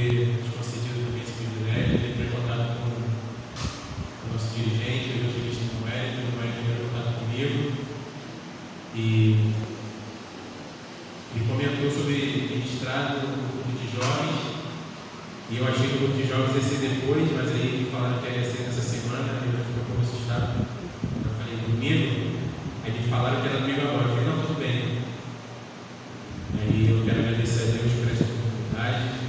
ter nos concedido também esse privilégio de ter contato com o nosso dirigente, o evangelista Noélio ter contato comigo, e comentou sobre ministrado no grupo de jovens, e eu achei que o grupo de jovens ia ser depois, mas aí me falaram que ia ser nessa semana, eu já fiquei um pouco assustado. Eu falei domingo, aí me falaram que era domingo agora. Eu falei, não, tudo bem. Aí eu quero agradecer a Deus por essa oportunidade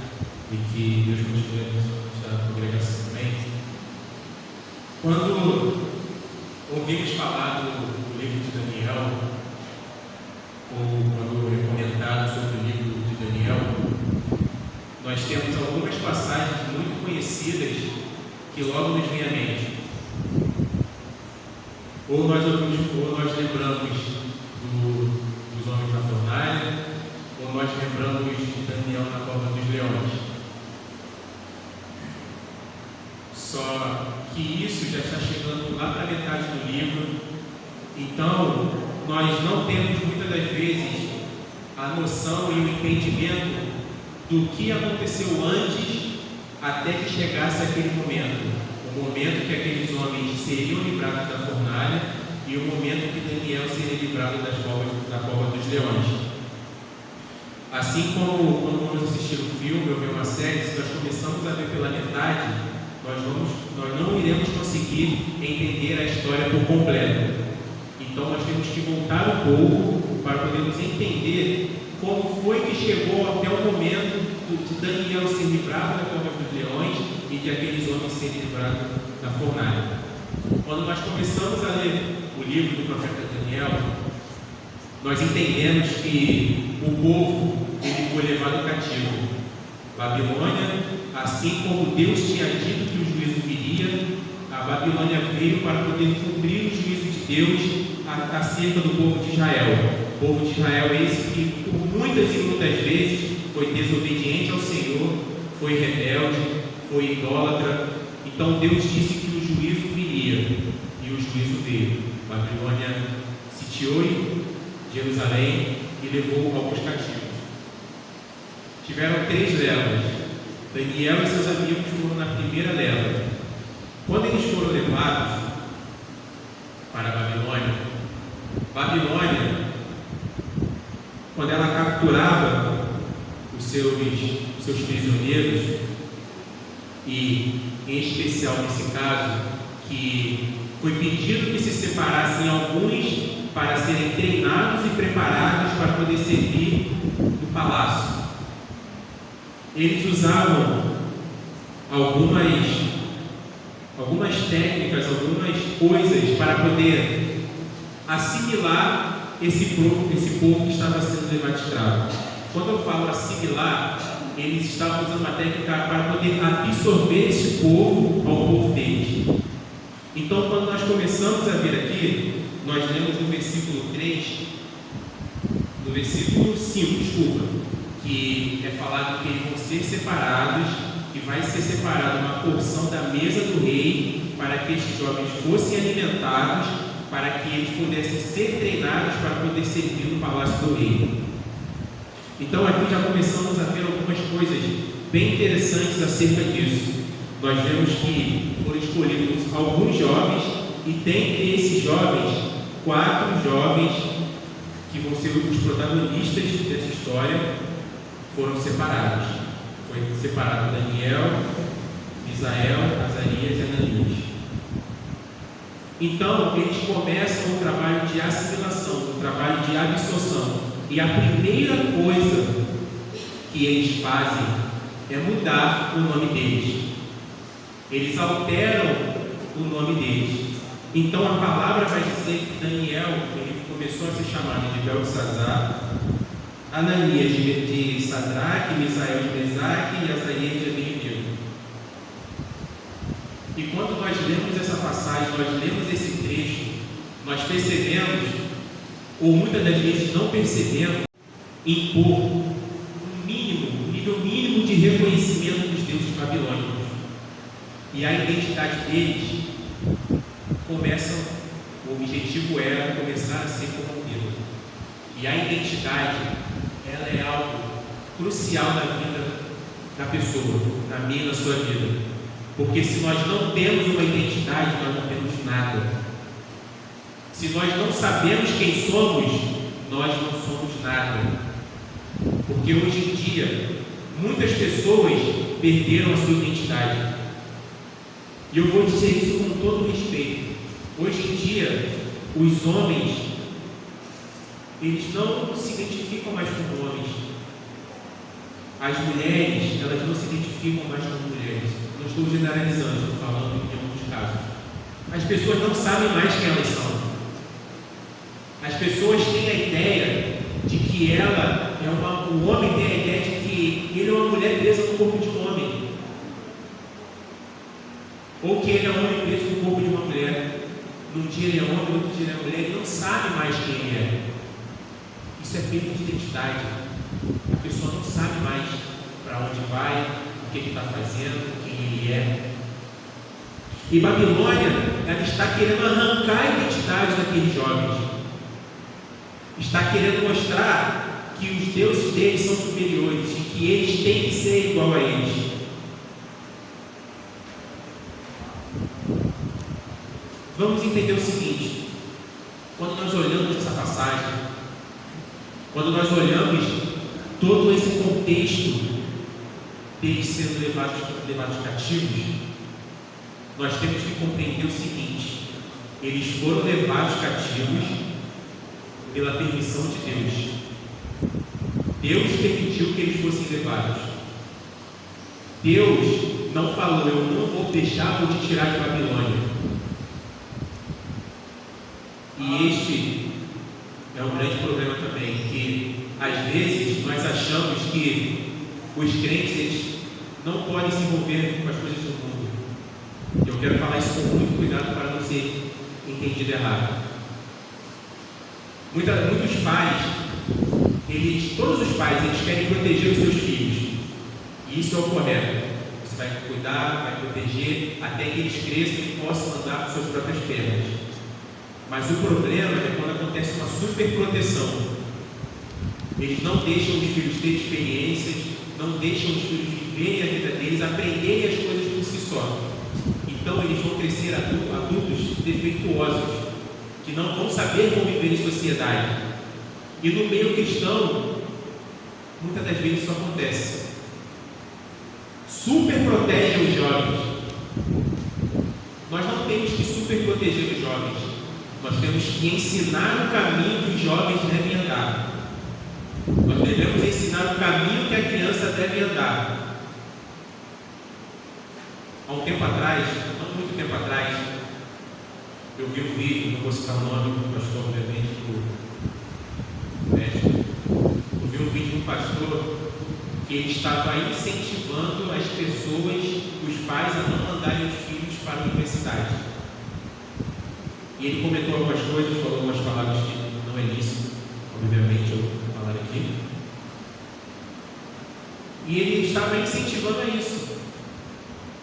e que Deus continue a abençoar a congregação também. Quando ouvimos falar do livro de Daniel, ou quando é comentado sobre o livro de Daniel, nós temos algumas passagens muito conhecidas que logo nos vêm à mente. Ou nós lembramos dos homens na fornalha, ou nós lembramos de Daniel na cova dos leões. Só que isso já está chegando lá para a metade do livro, então nós não temos muitas das vezes a noção e o entendimento do que aconteceu antes até que chegasse aquele momento. O momento que aqueles homens seriam livrados da fornalha e o momento que Daniel seria livrado da cova dos leões. Assim como quando vamos assistir um filme ou ver uma série, se nós começamos a ver pela metade, nós não iremos conseguir entender a história por completo. Então nós temos que voltar um pouco para podermos entender como foi que chegou até o momento de Daniel ser livrado da cova dos leões e de aqueles homens serem livrados da fornalha. Quando nós começamos a ler o livro do profeta Daniel, nós entendemos que o povo ele foi levado cativo. Babilônia, assim como Deus tinha dito que o juízo viria, a Babilônia veio para poder cumprir o juízo de Deus acerca do povo de Israel. O povo de Israel é esse que, por muitas e muitas vezes, foi desobediente ao Senhor, foi rebelde, foi idólatra. Então Deus disse que o juízo viria, e o juízo veio. A Babilônia sitiou Jerusalém e levou alguns cativos. Tiveram 3 levas. Daniel e seus amigos foram na primeira leva. Quando eles foram levados para a Babilônia, quando ela capturava os seus prisioneiros, e em especial nesse caso, que foi pedido que se separassem alguns para serem treinados e preparados para poder servir no palácio. Eles usavam algumas técnicas, algumas coisas para poder assimilar esse povo que estava sendo levado escravo. Quando eu falo assimilar, eles estavam usando uma técnica para poder absorver esse povo ao povo deles. Então, quando nós começamos a ver aqui, nós lemos no versículo 3, no versículo 5, que é falado que eles vão ser separados, que vai ser separada uma porção da mesa do rei, para que estes jovens fossem alimentados, para que eles pudessem ser treinados para poder servir no palácio do rei. Então aqui já começamos a ver algumas coisas bem interessantes acerca disso. Nós vemos que foram escolhidos alguns jovens, e dentre esses jovens, 4 jovens que vão ser os protagonistas dessa história foram separados. Foi separado Daniel, Misael, Azarias e Ananias. Então, eles começam um trabalho de assimilação, um trabalho de absorção. E a primeira coisa que eles fazem é mudar o nome deles. Eles alteram o nome deles. Então, a palavra vai dizer que Daniel ele começou a ser chamado de Beltesazar, Ananias de Sadraque, Misael de Mesaque e Azarias de Abednego. E quando nós lemos essa passagem, nós lemos esse trecho, nós percebemos, ou muitas das vezes não percebemos, impor um nível mínimo de reconhecimento dos deuses babilônicos. E a identidade deles o objetivo era começar a ser corrompida. E a identidade, ela é algo crucial na vida na pessoa, na minha e na sua vida. Porque se nós não temos uma identidade, nós não temos nada. Se nós não sabemos quem somos, nós não somos nada. Porque hoje em dia, muitas pessoas perderam a sua identidade. E eu vou dizer isso com todo respeito. Hoje em dia, os homens, eles não se identificam mais como homens. As mulheres, elas não se identificam mais como mulheres. Não estou generalizando, estou falando em alguns casos. As pessoas não sabem mais quem elas são. As pessoas têm a ideia de que ela é o homem tem a ideia de que ele é uma mulher presa no corpo de um homem. Ou que ele é um homem preso no corpo de uma mulher. Num dia ele é homem, no outro dia ele é mulher. Ele não sabe mais quem ele é. Isso é perda de identidade. A pessoa não sabe mais para onde vai, o que ele está fazendo, quem ele é. E Babilônia, ela está querendo arrancar a identidade daqueles jovens. Está querendo mostrar que os deuses deles são superiores e que eles têm que ser igual a eles. Vamos entender o seguinte: quando nós olhamos essa passagem, quando nós olhamos todo esse contexto deles sendo levados cativos, nós temos que compreender o seguinte: eles foram levados cativos pela permissão de Deus. Deus permitiu que eles fossem levados. Deus não falou: eu não vou deixar, vou te tirar de Babilônia. E este é um grande problema também, que às vezes nós achamos que os crentes não podem se envolver com as coisas do mundo. Eu quero falar isso com muito cuidado para não ser entendido errado. Muitos pais, todos os pais, eles querem proteger os seus filhos. E isso é o correto. Você vai cuidar, vai proteger, até que eles cresçam e possam andar com suas próprias pernas. Mas o problema é quando acontece uma superproteção. Eles não deixam os filhos ter experiências, não deixam os filhos viverem a vida deles, aprenderem as coisas por si só. Então eles vão crescer adultos defeituosos, que não vão saber conviver em sociedade. E no meio cristão, muitas das vezes isso acontece. Super protegem os jovens. Nós não temos que super proteger os jovens. Nós temos que ensinar o caminho que os jovens devem andar. Nós devemos ensinar o caminho que a criança deve andar. Há um tempo atrás, não muito tempo atrás, eu vi um vídeo, não vou citar o nome do pastor, obviamente, do mestre. Eu vi um vídeo de um pastor que ele estava incentivando as pessoas, os pais, a não mandarem os filhos para a universidade. E ele comentou algumas coisas, falou algumas palavras que não é lícito, obviamente, eu vou falar aqui. E ele estava incentivando a isso.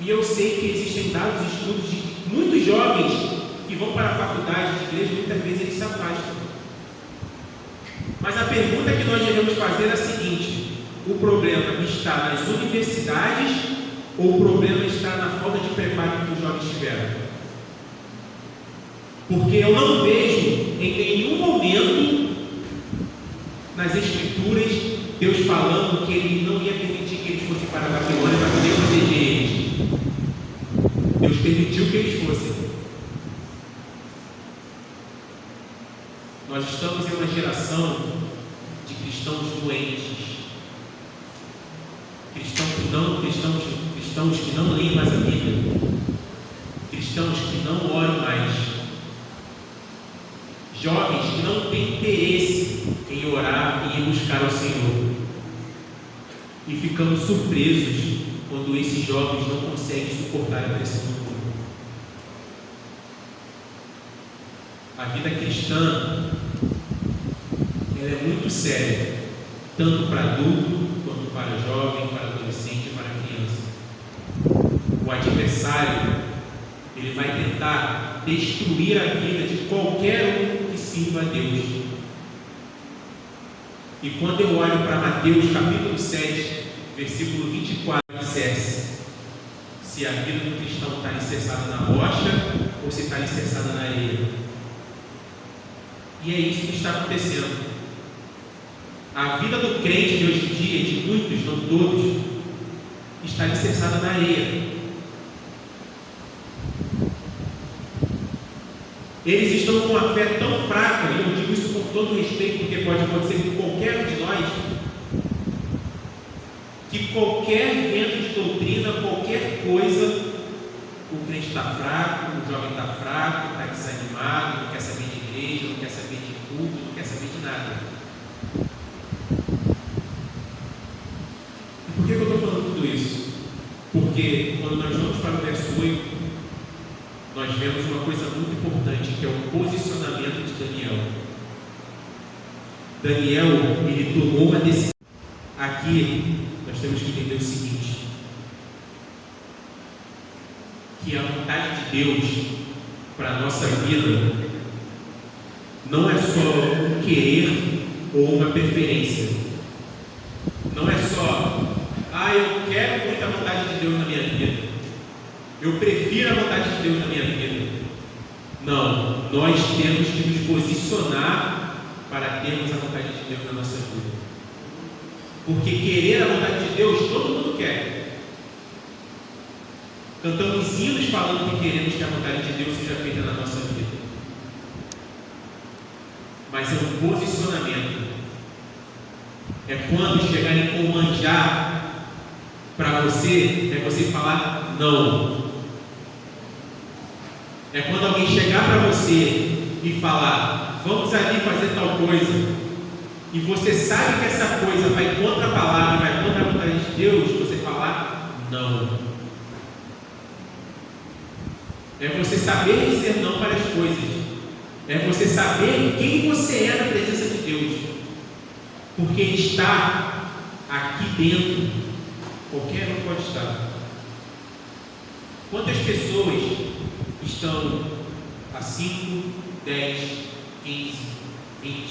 E eu sei que existem dados estudos de muitos jovens que vão para a faculdade de igreja, muitas vezes eles se afastam. Mas a pergunta que nós devemos fazer é a seguinte: o problema está nas universidades ou o problema está na falta de preparo que os jovens tiveram? Porque eu não vejo em nenhum momento nas Escrituras Deus falando que Ele não ia permitir que eles fossem para a Babilônia para poder proteger eles. Deus permitiu que eles fossem. Nós estamos em uma geração de cristãos doentes, cristãos que não leem mais a Bíblia, cristãos que não oram mais, jovens que não têm interesse em orar e em buscar ao Senhor. E ficamos surpresos quando esses jovens não conseguem suportar a pressão do mundo. A vida cristã, ela é muito séria, tanto para adulto, quanto para jovem, para adolescente e para criança. O adversário, ele vai tentar destruir a vida de qualquer um que sirva a Deus. E quando eu olho para Mateus capítulo 7, versículo 24, alicerce. Se a vida do cristão está alicerçada na rocha ou se está alicerçada na areia. E é isso que está acontecendo. A vida do crente de hoje em dia, de muitos, não todos, está alicerçada na areia. Eles estão com uma fé tão fraca, e eu digo isso com todo respeito, porque pode acontecer com qualquer um de nós, que qualquer vento de doutrina, qualquer coisa, o crente está fraco, o jovem está fraco, está desanimado, não quer saber de igreja, não quer saber de culto, não quer saber de nada. E por que eu estou falando tudo isso? Porque quando nós vamos para o verso 8, nós vemos uma coisa muito importante, que é o posicionamento de Daniel. Daniel, ele tomou uma decisão. Aqui, nós temos que entender o seguinte, que a vontade de Deus para a nossa vida não é só um querer ou uma preferência. Não é só, eu quero muito a vontade de Deus na minha vida. Eu prefiro a vontade de Deus na minha vida. Não, nós temos que nos posicionar para termos a vontade de Deus na nossa vida. Porque querer a vontade de Deus, todo mundo quer. Cantamos hinos falando que queremos que a vontade de Deus seja feita na nossa vida. Mas é um posicionamento. É quando chegarem com um manjar para você, é você falar não. É quando alguém chegar para você e falar, vamos ali fazer tal coisa, e você sabe que essa coisa vai contra a palavra, vai contra a vontade de Deus, você falar não. É você saber dizer não para as coisas. É você saber quem você é na presença de Deus. Porque Ele está aqui dentro. Qualquer um pode estar. Quantas pessoas estão há 5, 10, 15, 20,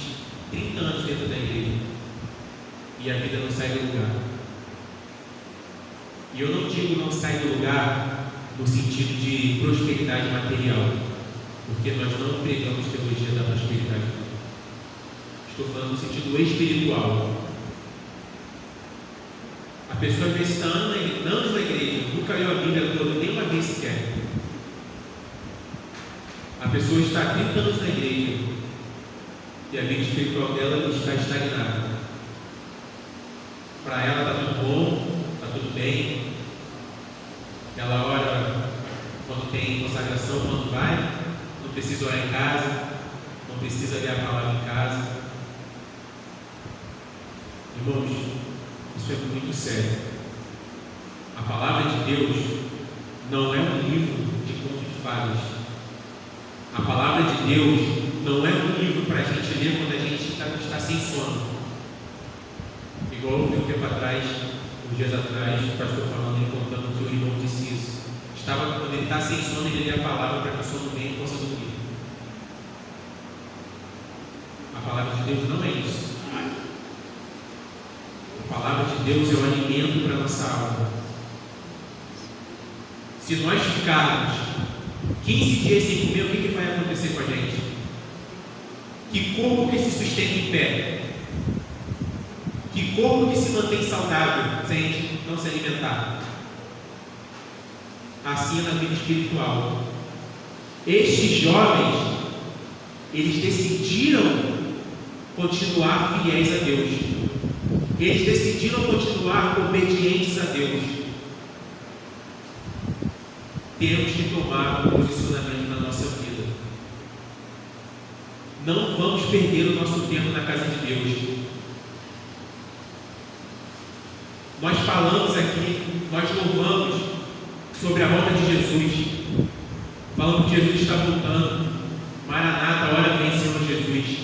30 anos dentro da igreja e a vida não sai do lugar? E eu não digo não sai do lugar no sentido de prosperidade material, porque nós não pregamos teologia da prosperidade. Estou falando no sentido espiritual. A pessoa às vezes está anos na igreja, nunca leu a Bíblia toda, nem uma vez sequer. A pessoa está há 30 anos na igreja e a vida espiritual dela está estagnada. Para ela está tudo bom, está tudo bem. Ela ora quando tem consagração, quando vai, não precisa orar em casa, não precisa ler a palavra em casa. Irmãos, isso é muito sério. A palavra de Deus não é um livro de conto de fadas. A palavra de Deus não é um livro para a gente ler quando a gente está sem sono. Igual eu vi um tempo atrás, uns dias atrás, o pastor falando e contando que o irmão disse isso. Quando ele está sem sono, ele lê a palavra para que o sono venha e possa dormir. A palavra de Deus não é isso. A palavra de Deus é o alimento para a nossa alma. Se nós ficarmos 15 dias sem comer, o que vai acontecer com a gente? Que corpo que se sustenta em pé? Que corpo que se mantém saudável se a gente não se alimentar? Assim é na vida espiritual. Estes jovens, eles decidiram continuar fiéis a Deus. Eles decidiram continuar obedientes a Deus. Temos que tomar um posicionamento na nossa vida. Não vamos perder o nosso tempo na casa de Deus. Nós falamos aqui, nós louvamos sobre a volta de Jesus. Falamos que Jesus está voltando. Maranata, hora vem, Senhor Jesus.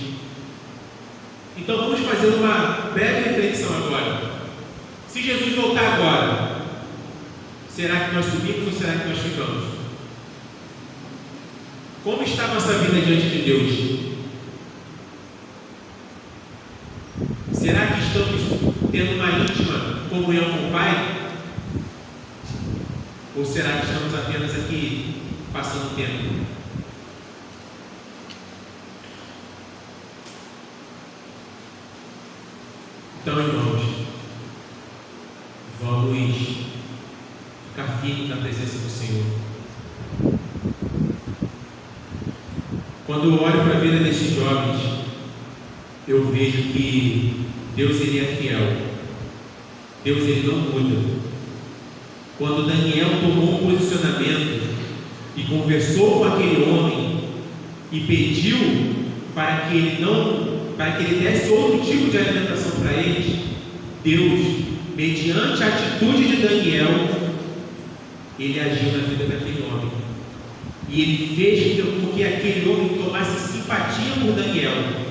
Então vamos fazer uma breve reflexão agora. Se Jesus voltar agora, será que nós subimos ou será que nós ficamos? Como está a nossa vida diante de Deus? Será que estamos tendo uma íntima comunhão com o Pai? vai? Ou será que estamos apenas aqui passando tempo? Então, irmãos, vamos ficar firmes na presença do Senhor. Quando eu olho para a vida desses jovens, eu vejo que Deus ele é fiel. Deus ele não muda. Quando Daniel tomou um posicionamento e conversou com aquele homem e pediu para que ele desse outro tipo de alimentação para eles, Deus, mediante a atitude de Daniel, ele agiu na vida daquele homem. E ele fez com que aquele homem tomasse simpatia por Daniel.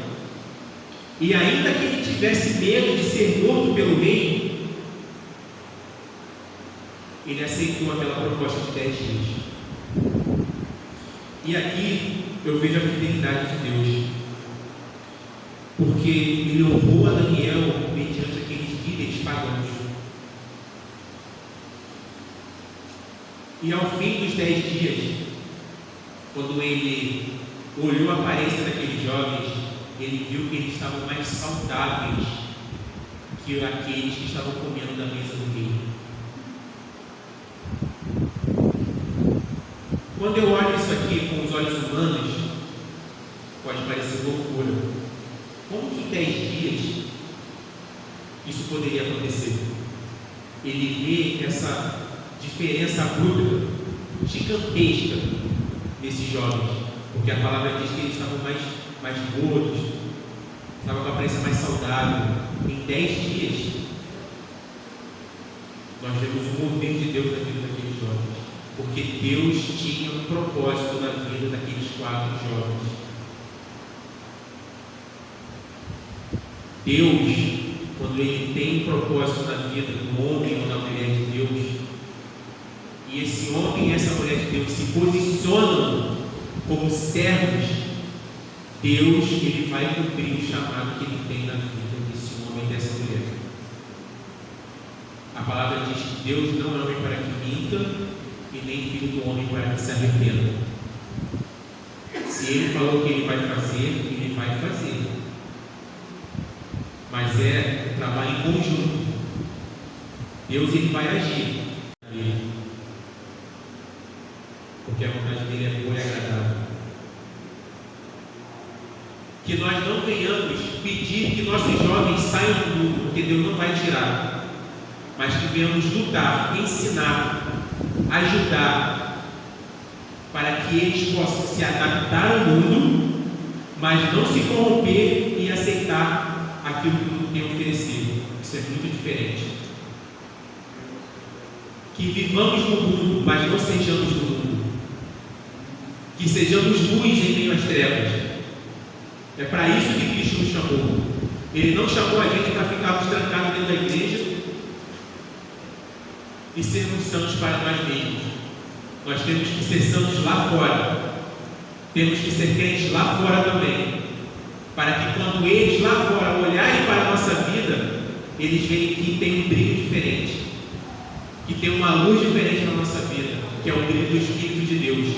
E ainda que ele tivesse medo de ser morto pelo rei, ele aceitou aquela proposta de 10 dias. E aqui eu vejo a fidelidade de Deus, porque ele honrou a Daniel mediante aqueles líderes pagãos. E ao fim dos 10 dias, quando ele olhou a aparência daqueles jovens, ele viu que eles estavam mais saudáveis que aqueles que estavam comendo da mesa do rei. Quando eu olho isso aqui com os olhos humanos, pode parecer loucura. Como que em 10 dias isso poderia acontecer? Ele vê essa diferença abrupta, gigantesca desses jovens, porque a palavra diz que eles estavam mais gordos, estavam com a aparência mais saudável. Em 10 dias, nós vemos o mover de Deus na vida daqueles jovens, porque Deus tinha um propósito na vida daqueles 4 jovens. Deus, quando Ele tem um propósito na vida do homem ou da mulher de Deus, e esse homem e essa mulher de Deus se posicionam como servos, Deus ele vai cumprir o chamado que Ele tem na vida desse homem e dessa mulher. A palavra diz que Deus não é homem para que minta, e nem filho do homem para que se arrependa. Se Ele falou que Ele vai fazer, Ele vai fazer. Mas é um trabalho em conjunto. Deus ele vai agir nele, porque a vontade dele é boa e agradável. Que nós não venhamos pedir que nossos jovens saiam do mundo, porque Deus não vai tirar, mas que venhamos lutar, ensinar, ajudar, para que eles possam se adaptar ao mundo, mas não se corromper e aceitar aquilo que o mundo tem oferecido. Isso é muito diferente. Que vivamos no mundo, mas não sejamos do mundo. Que sejamos luz em meio às trevas. É para isso que Cristo nos chamou. Ele não chamou a gente para ficarmos trancados dentro da igreja e sermos santos para nós mesmos. Nós temos que ser santos lá fora. Temos que ser crentes lá fora também, para que quando eles lá fora olharem para a nossa vida, eles veem que tem um brilho diferente, que tem uma luz diferente na nossa vida, que é o brilho do Espírito de Deus,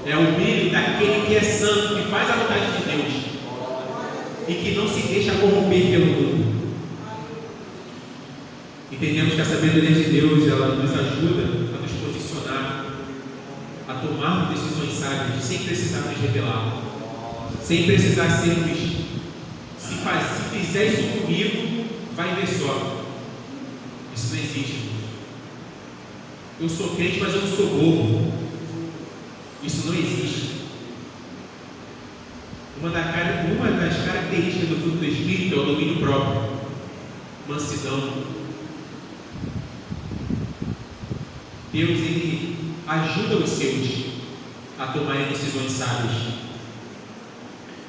é o brilho daquele que é santo, que faz a vontade de Deus e que não se deixa corromper pelo mundo. Entendemos que a sabedoria de Deus ela nos ajuda a nos posicionar, a tomar decisões sábias, sem precisar nos rebelar, sem precisar sermos, se fizer isso comigo, vai ver só. Isso não existe. Eu sou crente, mas eu não sou bobo. Isso não existe. Uma das características do fruto do Espírito é o domínio próprio, mansidão. Deus ele ajuda os seus a tomarem decisões sábias.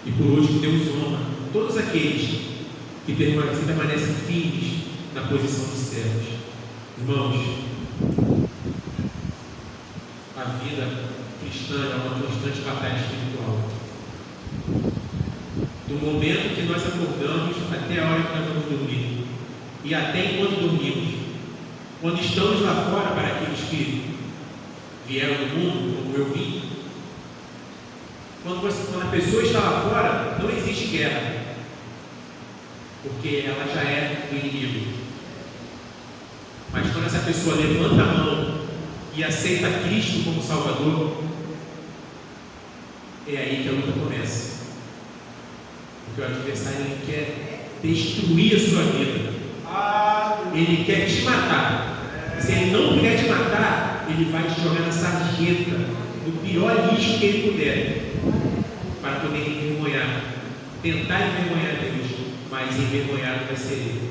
E por último, Deus honra todos aqueles que permanecem firmes na posição de servos. Irmãos, a vida cristã é uma constante batalha espiritual. Do momento que nós acordamos até a hora que nós vamos dormir, e até enquanto dormimos, Quando estamos lá fora, para aqueles que vieram do mundo, como eu vim, quando a pessoa está lá fora, não existe guerra, porque ela já é o inimigo. Mas quando essa pessoa levanta a mão e aceita Cristo como Salvador, é aí que a luta começa. Porque o adversário ele quer destruir a sua vida. Ele quer te matar. Se ele não puder te matar, ele vai te jogar na sarjeta, no pior lixo que ele puder, para poder envergonhar, tentar envergonhar Deus, mas envergonhado vai ser ele.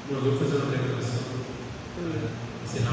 Não, eu vou fazer uma declaração. Ensinar